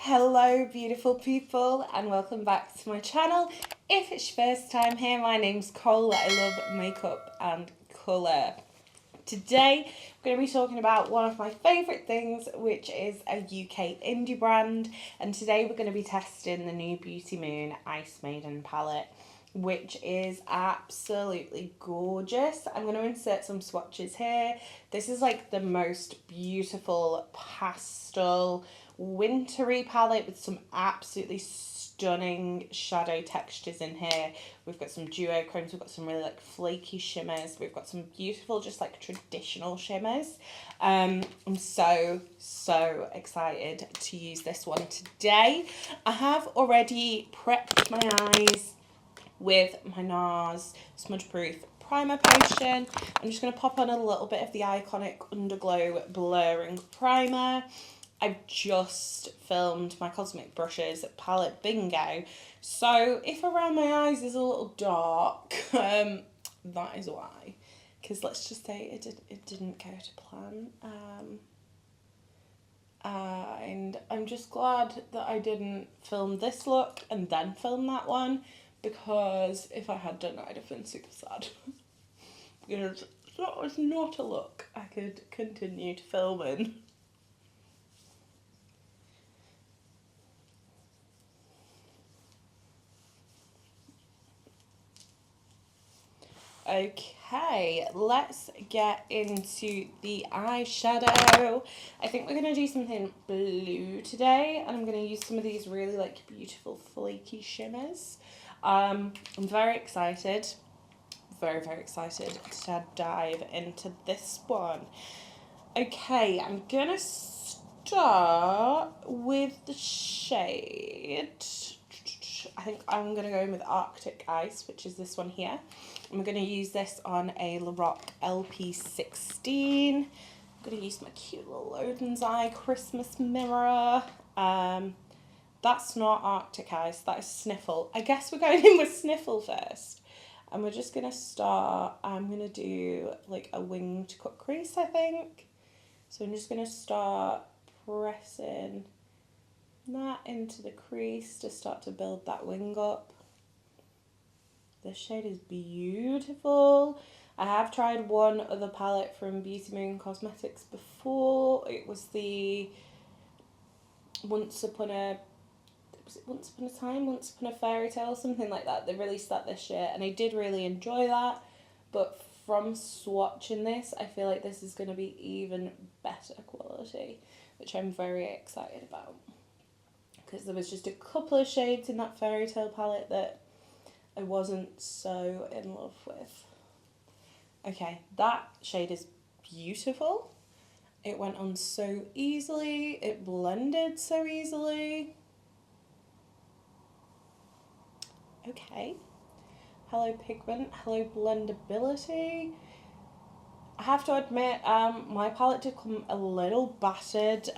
Hello beautiful people and welcome back to my channel. If it's your first time here, my name's Karla. I love makeup and colour. Today we're going to be talking about one of my favourite things, which is a UK indie brand, and today we're going to be testing the new Beauty Moon Ice Maiden palette, which is absolutely gorgeous. I'm going to insert some swatches here. This is like the most beautiful pastel wintry palette with some absolutely stunning shadow textures in here. We've got some duochromes, we've got some really like flaky shimmers, we've got some beautiful just like traditional shimmers. I'm so excited to use this one today. I have already prepped my eyes with my NARS Smudge Proof Primer Potion. I'm just going to pop on a little bit of the iconic Underglow Blurring Primer. I've just filmed my Cosmic Brushes palette bingo, so if around my eyes is a little dark, that is why, because let's just say it didn't go to plan, and I'm just glad that I didn't film this look and then film that one, because if I had done it I'd have been super sad, because that was not a look I could continue to film in. Okay, let's get into the eyeshadow. I think we're going to do something blue today, and I'm going to use some of these really like beautiful flaky shimmers. I'm very excited, very excited to dive into this one. Okay, I'm going to start with the shade. I think I'm going to go in with Arctic Ice, which is this one here. I'm going to use this on a Lorac LP16. I'm going to use my cute little Odin's Eye Christmas mirror. That's not Arctic Ice, that is Sniffle. I guess we're going in with Sniffle first. And we're just going to start, I'm going to do like a winged cut crease, I think. So I'm just going to start pressing that into the crease to start to build that wing up. This shade is beautiful. I have tried one other palette from Beauty Moon Cosmetics before. It was the Once Upon a Fairy Tale, something like that. They released that this year and I did really enjoy that. But from swatching this, I feel like this is going to be even better quality, which I'm very excited about. Because there was just a couple of shades in that Fairy Tale palette that I wasn't so in love with. Okay, that shade is beautiful. It went on so easily. It blended so easily. Okay. Hello pigment, hello blendability. I have to admit, my palette did come a little battered.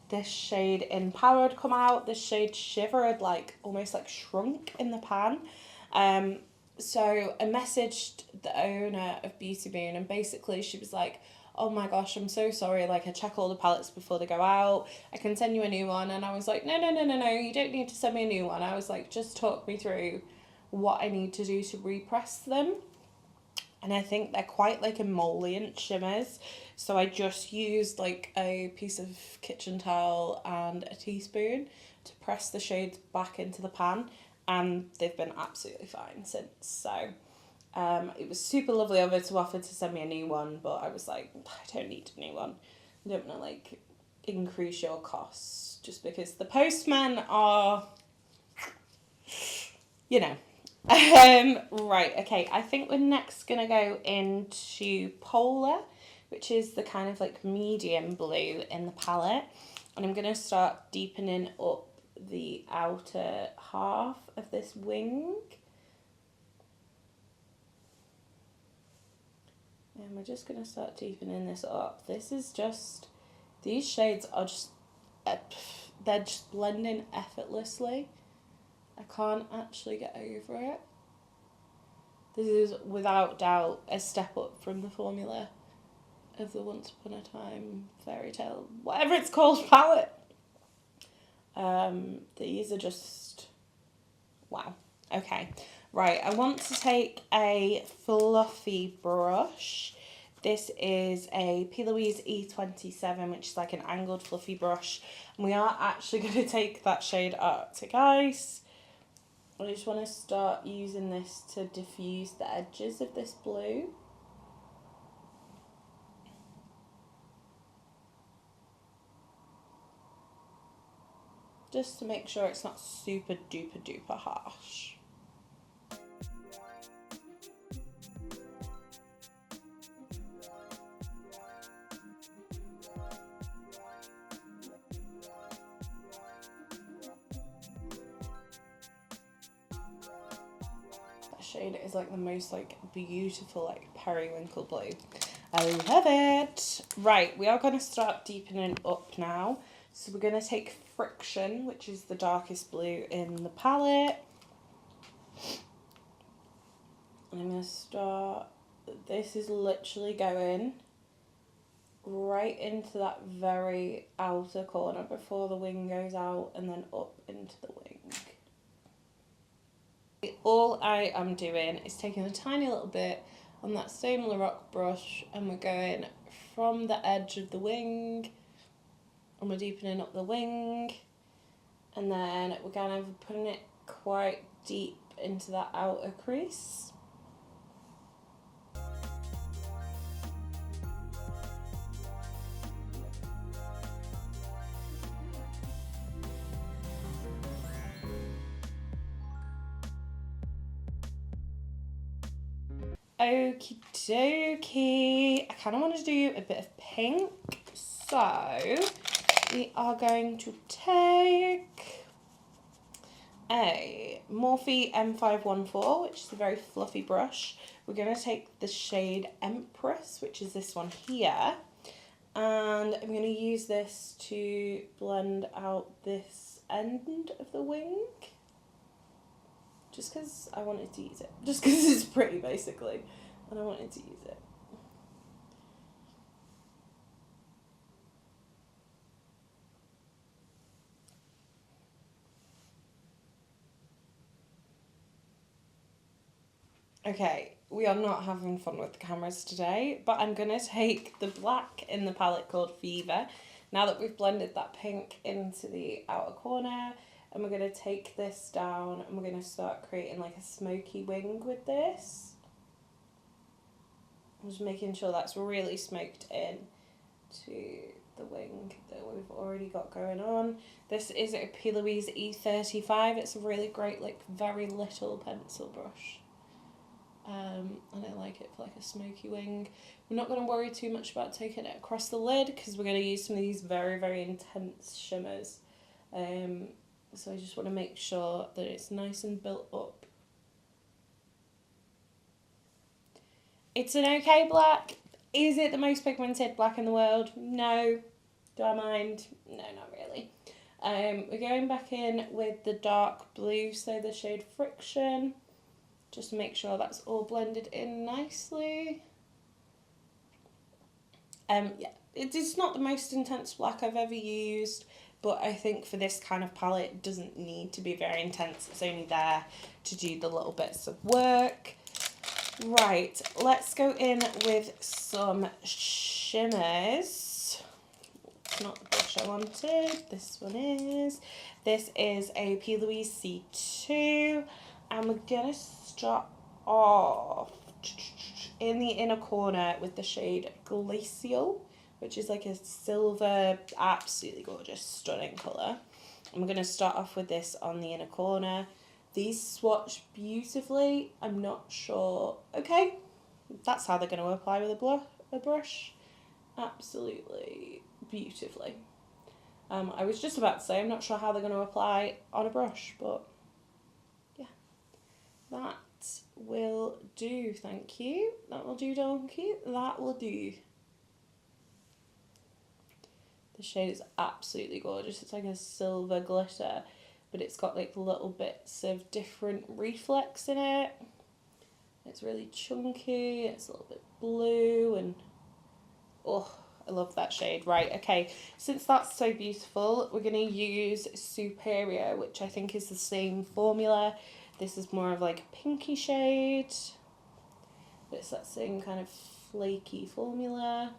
This shade in Power had come out. This shade Shiver had like almost like shrunk in the pan. So I messaged the owner of Beauty Moon and basically she was like, oh my gosh, I'm so sorry, like I check all the palettes before they go out, I can send you a new one. And I was like, no, you don't need to send me a new one. I was like, just talk me through what I need to do to repress them. And I think they're quite like emollient shimmers. So I just used like a piece of kitchen towel and a teaspoon to press the shades back into the pan. And they've been absolutely fine since. So it was super lovely of her to offer to send me a new one. But I was like, I don't need a new one. I don't want to like increase your costs. Just because the postmen are, you know. Right, okay, I think we're next going to go into Polar, which is the kind of like medium blue in the palette. And I'm going to start deepening up the outer half of this wing. And we're just going to start deepening this up. This is just, these shades are just, they're just blending effortlessly. I can't actually get over it. This is without doubt a step up from the formula of the Once Upon a Time Fairy Tale, whatever it's called, palette. These are just, wow. Okay, right, I want to take a fluffy brush. This is a P. Louise E27, which is like an angled fluffy brush. And we are actually going to take that shade Arctic Ice. I just want to start using this to diffuse the edges of this blue. Just to make sure it's not super duper duper harsh. Shade is like the most like beautiful like periwinkle blue. I love it. Right, we are going to start deepening up now. So we're going to take Friction, which is the darkest blue in the palette. And I'm going to start, this is literally going right into that very outer corner before the wing goes out, and then up into the wing. All I am doing is taking a tiny little bit on that same Lorac brush, and we're going from the edge of the wing, and we're deepening up the wing, and then we're kind of putting it quite deep into that outer crease. Okie dokie. I kind of want to do a bit of pink, so we are going to take a Morphe M514, which is a very fluffy brush. We're going to take the shade Empress, which is this one here, and I'm going to use this to blend out this end of the wing. Just because I wanted to use it. Just because it's pretty, basically. And I wanted to use it. Okay, we are not having fun with the cameras today, but I'm going to take the black in the palette called Fever, now that we've blended that pink into the outer corner, and we're going to take this down and we're going to start creating like a smoky wing with this. I'm just making sure that's really smoked in to the wing that we've already got going on. This is a P. Louise E35. It's a really great, like, very little pencil brush. And I like it for like a smoky wing. We're not going to worry too much about taking it across the lid because we're going to use some of these very, very intense shimmers. So I just want to make sure that it's nice and built up. It's an okay black. Is it the most pigmented black in the world? No. Do I mind? No, not really. We're going back in with the dark blue, so the shade Friction. Just to make sure that's all blended in nicely. Yeah, it's not the most intense black I've ever used, but I think for this kind of palette it doesn't need to be very intense. It's only there to do the little bits of work. Right, let's go in with some shimmers. It's not the brush I wanted, this one is. This is a P. Louise C2, and we're going to start off in the inner corner with the shade Glacial, which is like a silver, absolutely gorgeous, stunning colour. And we're going to start off with this on the inner corner. These swatch beautifully. I'm not sure. Okay, that's how they're going to apply with a brush. Absolutely beautifully. I was just about to say I'm not sure how they're going to apply on a brush, but yeah, that will do. Thank you. That will do, donkey. That will do. The shade is absolutely gorgeous. It's like a silver glitter, but it's got like little bits of different reflex in it. It's really chunky. It's a little bit blue, and oh, I love that shade. Right, okay. Since that's so beautiful, we're going to use Superior, which I think is the same formula. This is more of like a pinky shade. But it's that same kind of flaky formula.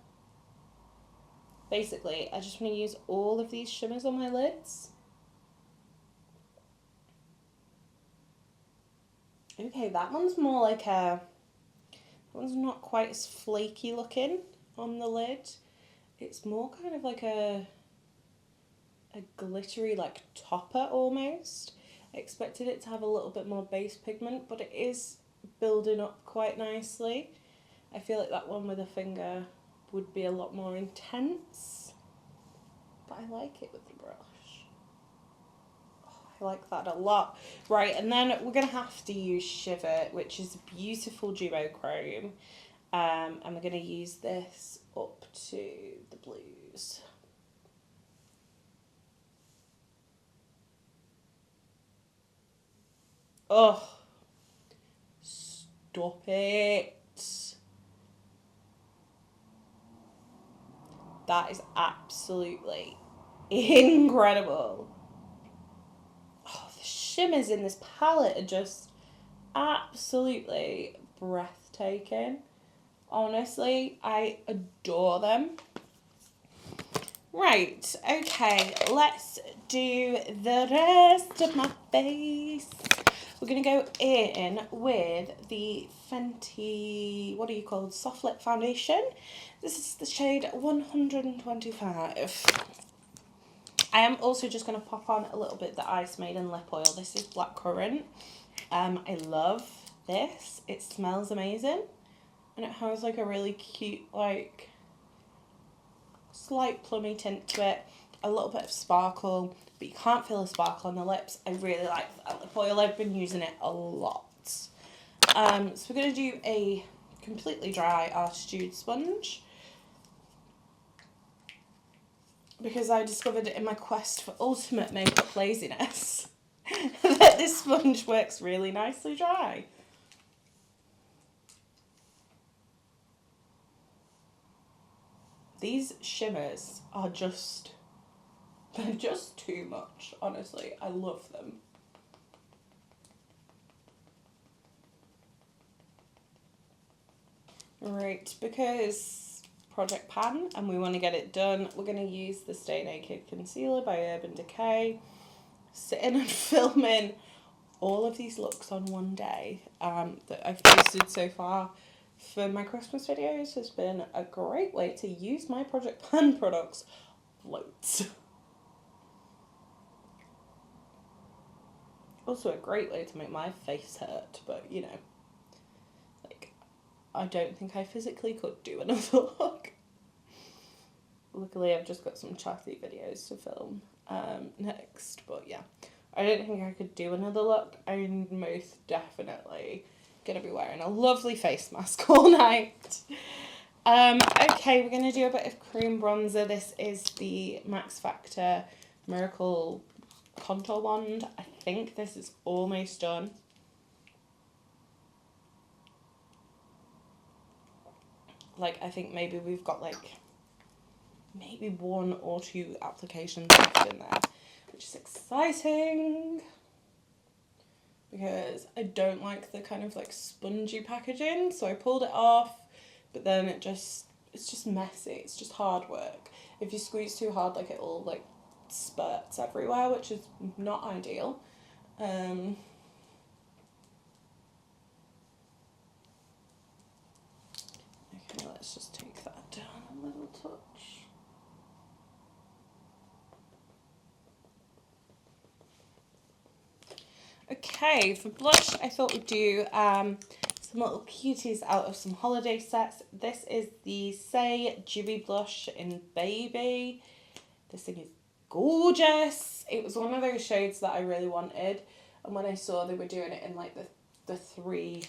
Basically, I just want to use all of these shimmers on my lids. Okay, that one's more like a... That one's not quite as flaky looking on the lid. It's more kind of like a glittery, like, topper almost. I expected it to have a little bit more base pigment, but it is building up quite nicely. I feel like that one with a finger would be a lot more intense, but I like it with the brush. I like that a lot. Right, and then we're going to have to use Shiver, which is a beautiful duochrome. And we're going to use this up to the blues. Oh, stop it. That is absolutely incredible. Oh, the shimmers in this palette are just absolutely breathtaking. Honestly, I adore them. Right, okay, let's do the rest of my face. We're going to go in with the Fenty, what are you called, Soft Lip Foundation. This is the shade 125. I am also just going to pop on a little bit of the Ice Maiden lip oil. This is Blackcurrant. I love this. It smells amazing. And it has like a really cute, like, slight plummy tint to it. A little bit of sparkle, but you can't feel the sparkle on the lips. I really like that lip oil. I've been using it a lot. So we're going to do a completely dry Artitude sponge, because I discovered in my quest for ultimate makeup laziness that this sponge works really nicely dry. These shimmers are they're just too much, honestly. I love them. Right, because Project Pan and we want to get it done, we're going to use the Stay Naked Concealer by Urban Decay. Sitting and filming all of these looks on one day that I've posted so far for my Christmas videos has been a great way to use my Project Pan products loads. Also a great way to make my face hurt, but you know, like, I don't think I physically could do another look. Luckily I've just got some chatty videos to film next, but yeah, I don't think I could do another look. I'm most definitely going to be wearing a lovely face mask all night. Okay, we're going to do a bit of cream bronzer. This is the Max Factor Miracle Contour Wand. I think this is almost done. Like, I think maybe we've got like maybe 1 or 2 applications left in there, which is exciting because I don't like the kind of like spongy packaging, so I pulled it off, but then it's just messy. It's just hard work. If you squeeze too hard, like, it all like spurts everywhere, which is not ideal. Okay, let's just take that down a little touch. Okay, for blush, I thought we'd do some little cuties out of some holiday sets. This is the Say Dewy Blush in Baby. This thing is gorgeous. It was one of those shades that I really wanted, and when I saw they were doing it in like the 3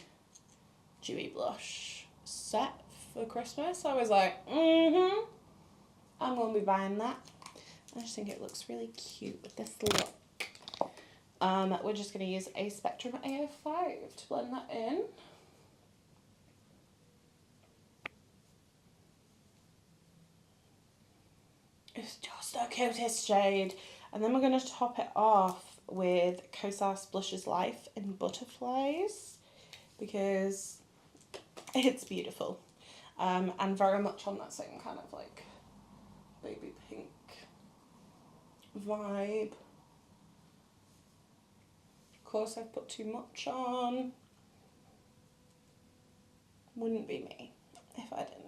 dewy blush set for Christmas, I was like, I'm going to be buying that. I just think it looks really cute with this look. We're just going to use a Spectrum AO5 to blend that in. It's just the cutest shade. And then we're going to top it off with Kosas Blushes Life in Butterflies, because it's beautiful. And very much on that same kind of like baby pink vibe. Of course, I've put too much on. Wouldn't be me if I didn't.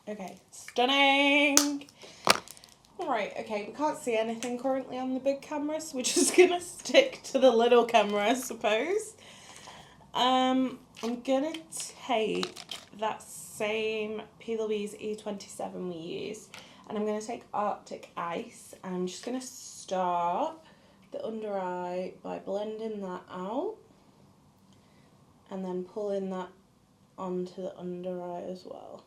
Okay, stunning. Alright, okay, we can't see anything currently on the big camera, so we're just gonna stick to the little camera, I suppose. I'm gonna take that same P. Louise E27 we used, and I'm gonna take Arctic Ice, and I'm just gonna start the under eye by blending that out, and then pulling that onto the under eye as well.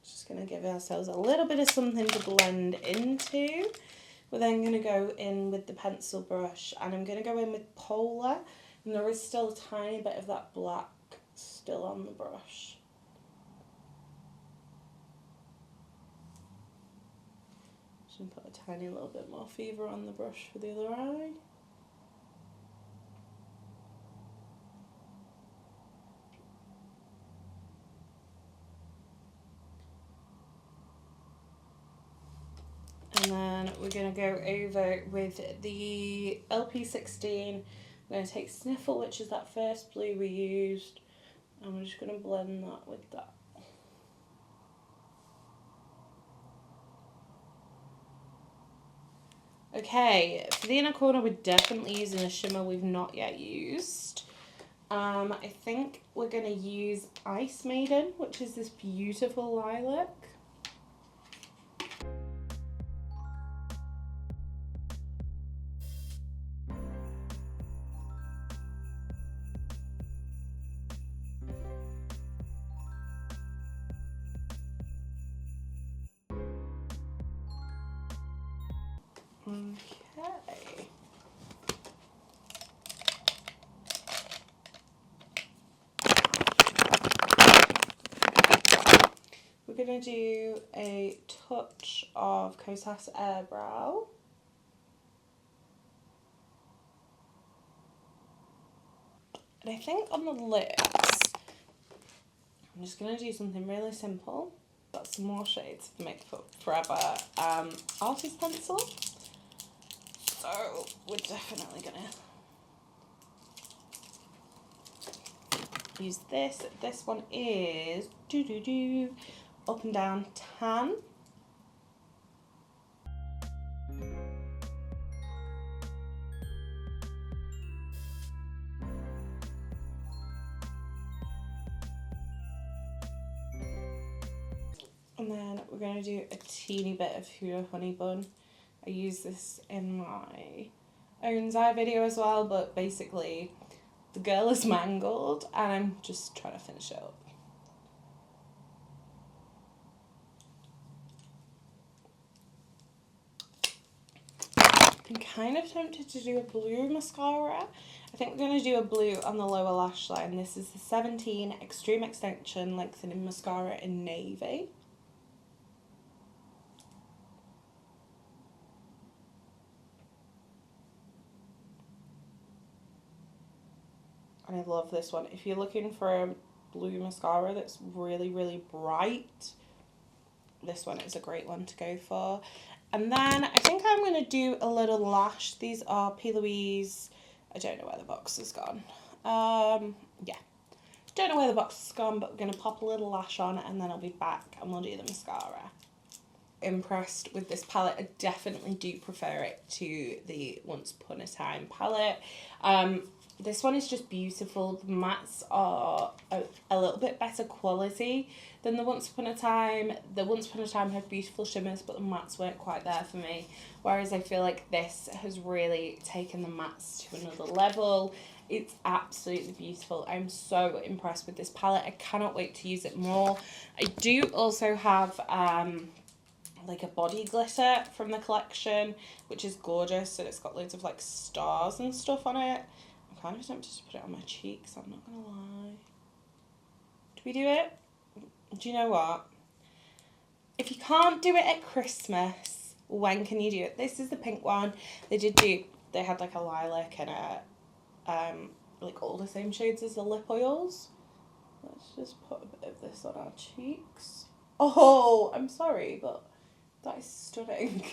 Just going to give ourselves a little bit of something to blend into. We're then going to go in with the pencil brush, and I'm going to go in with Polar, and there is still a tiny bit of that black still on the brush. Just going to put a tiny little bit more fever on the brush for the other eye. And then we're going to go over with the LP16. We're going to take Sniffle, which is that first blue we used, and we're just going to blend that with that. Okay, for the inner corner, we're definitely using a shimmer we've not yet used. I think we're going to use Ice Maiden, which is this beautiful lilac. Okay. We're going to do a touch of Kosas Airbrow. And I think on the lips, I'm just going to do something really simple. Got some more shades of Makeup Forever artist pencil. So we're definitely going to use this. This one is Up and Down Tan. And then we're going to do a teeny bit of Huda Honey Bun. I use this in my own eye video as well, but basically the girl is mangled and I'm just trying to finish it up. I'm kind of tempted to do a blue mascara. I think we're going to do a blue on the lower lash line. This is the 17 Extreme Extension Lengthening Mascara in Navy. And I love this one. If you're looking for a blue mascara that's really, really bright, this one is a great one to go for. And then I think I'm going to do a little lash. These are P. Louise. I don't know where the box has gone. Yeah. Don't know where the box has gone, but we're going to pop a little lash on and then I'll be back and we'll do the mascara. Impressed with this palette. I definitely do prefer it to the Once Upon a Time palette. This one is just beautiful. The mattes are a little bit better quality than the Once Upon a Time. The Once Upon a Time had beautiful shimmers, but the mattes weren't quite there for me. Whereas I feel like this has really taken the mattes to another level. It's absolutely beautiful. I'm so impressed with this palette. I cannot wait to use it more. I do also have like a body glitter from the collection, which is gorgeous, and it's got loads of like stars and stuff on it. I'm kind of tempted to put it on my cheeks, I'm not gonna lie. Do we do it? Do you know what? If you can't do it at Christmas, when can you do it? This is the pink one. They had like a lilac and a like all the same shades as the lip oils. Let's just put a bit of this on our cheeks. Oh, I'm sorry, but that is stunning.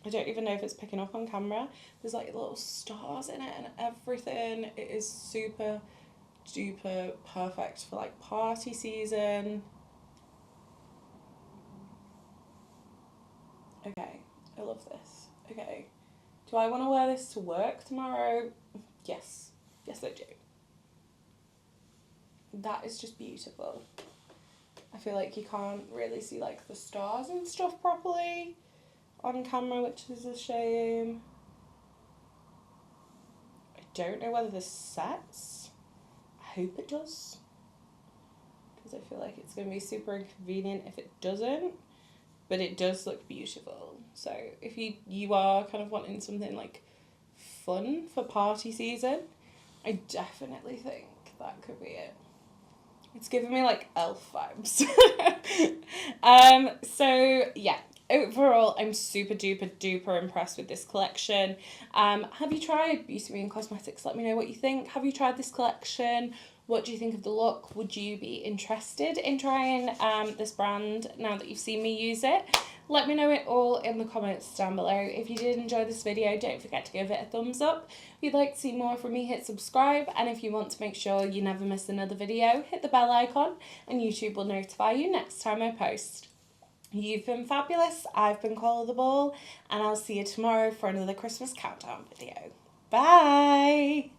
I don't even know if it's picking up on camera. There's like little stars in it and everything. It is super duper perfect for like party season. Okay, I love this. Okay, do I want to wear this to work tomorrow? Yes, yes I do. That is just beautiful. I feel like you can't really see like the stars and stuff properly on camera, which is a shame. I don't know whether this sets. I hope it does, because I feel like it's going to be super inconvenient if it doesn't, but it does look beautiful. So if you are kind of wanting something like fun for party season, I definitely think that could be it. It's giving me like elf vibes. So yeah, overall I'm super duper duper impressed with this collection. Have you tried Beauty Cosmetics? Let me know what you think. Have you tried this collection? What do you think of the look? Would you be interested in trying this brand now that you've seen me use it? Let me know it all in the comments down below. If you did enjoy this video, don't forget to give it a thumbs up. If you'd like to see more from me, hit subscribe. And if you want to make sure you never miss another video, hit the bell icon and YouTube will notify you next time I post. You've been fabulous. I've been Coleoftheball, and I'll see you tomorrow for another Christmas countdown video. Bye!